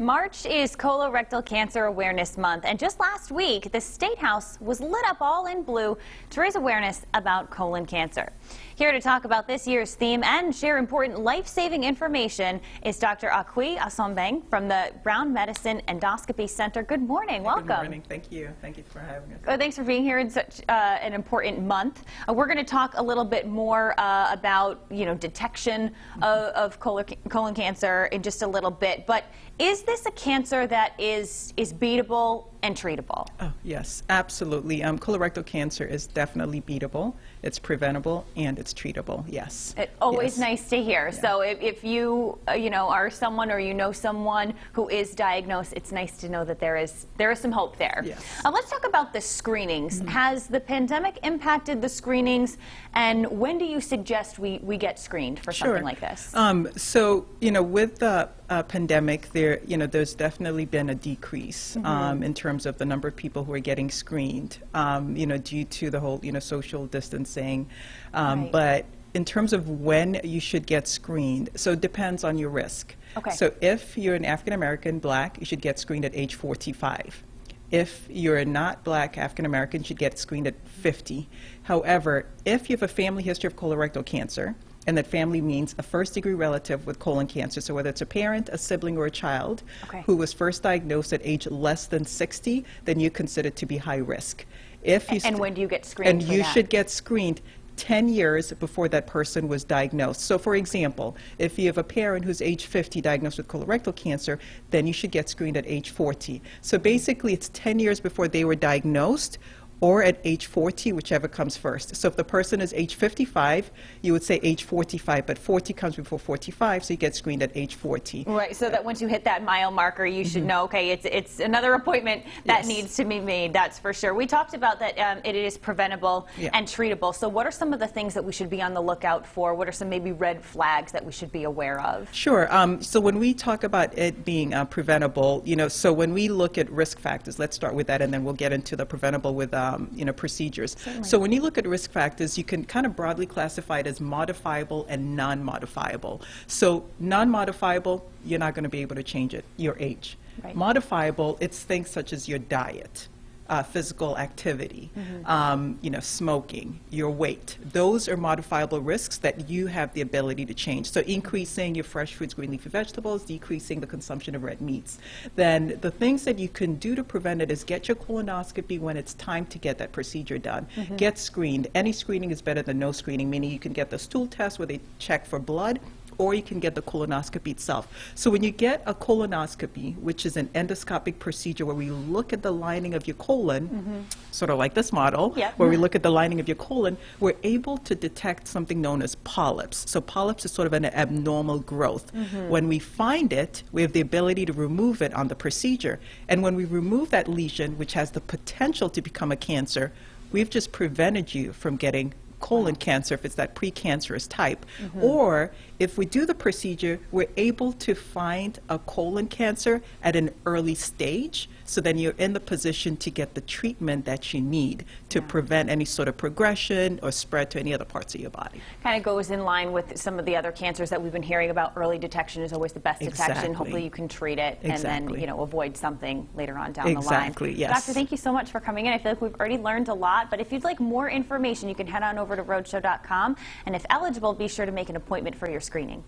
March is Colorectal Cancer Awareness Month, and just last week, the State House was lit up all in blue to raise awareness about colon cancer. Here to talk about this year's theme and share important life-saving information is Dr. Akui Asombeng from the Brown Medicine Endoscopy Center. Good morning. Welcome. Good morning. Thank you. Thank you for having us. Thanks for being here in such an important month. We're going to talk a little bit more about, detection of colon cancer in just a little bit. But is this a cancer that is beatable and treatable? Oh, yes, absolutely. Colorectal cancer is definitely beatable. It's preventable and it's treatable. Yes. Always yes. Nice to hear. Yeah. So if you are someone or you know someone who is diagnosed, it's nice to know that there is some hope there. Yes. Let's talk about the screenings. Has the pandemic impacted the screenings, and when do you suggest we get screened for something like this? So with the pandemic, there's definitely been a decrease in terms of the number of people who are getting screened, due to the whole social distancing. Right. But in terms of when you should get screened, so it depends on your risk. Okay. So if you're an African American, Black, you should get screened at age 45. If you're not Black, African American, you should get screened at 50. However, if you have a family history of colorectal cancer, and that family means a first-degree relative with colon cancer, so whether it's a parent, a sibling, or a child who was first diagnosed at age less than 60, then you're considered to be high risk. And when do you get screened? And you should get screened 10 years before that person was diagnosed. So for example, if you have a parent who's age 50 diagnosed with colorectal cancer, then you should get screened at age 40. So basically it's 10 years before they were diagnosed, or at age 40, whichever comes first. So if the person is age 55, you would say age 45, but 40 comes before 45, so you get screened at age 40. Right, so that once you hit that mile marker, you should know, okay, it's another appointment that needs to be made, that's for sure. We talked about that it is preventable and treatable, so what are some of the things that we should be on the lookout for? What are some maybe red flags that we should be aware of? Sure, so when we talk about it being preventable, so when we look at risk factors, let's start with that and then we'll get into the preventable with procedures. Certainly. So when you look at risk factors, you can kind of broadly classify it as modifiable and non-modifiable. So non-modifiable, you're not going to be able to change it, your age. Right. Modifiable, it's things such as your diet, physical activity, smoking, your weight. Those are modifiable risks that you have the ability to change. So increasing your fresh fruits, green leafy vegetables, decreasing the consumption of red meats. Then the things that you can do to prevent it is get your colonoscopy when it's time to get that procedure done. Get screened. Any screening is better than no screening, meaning you can get the stool test where they check for blood, or you can get the colonoscopy itself. So when you get a colonoscopy, which is an endoscopic procedure where we look at the lining of your colon, sort of like this model, where we look at the lining of your colon, we're able to detect something known as polyps. So polyps is sort of an abnormal growth. When we find it, we have the ability to remove it on the procedure. And when we remove that lesion, which has the potential to become a cancer, we've just prevented you from getting colon cancer if it's that precancerous type. Or if we do the procedure, we're able to find a colon cancer at an early stage, so then you're in the position to get the treatment that you need to prevent any sort of progression or spread to any other parts of your body. Kind of goes in line with some of the other cancers that we've been hearing about. Early detection is always the best detection. Hopefully you can treat it and then avoid something later on down the line. Exactly, yes. Doctor, thank you so much for coming in. I feel like we've already learned a lot, but if you'd like more information, you can head on over to roadshow.com, and if eligible, be sure to make an appointment for your screening.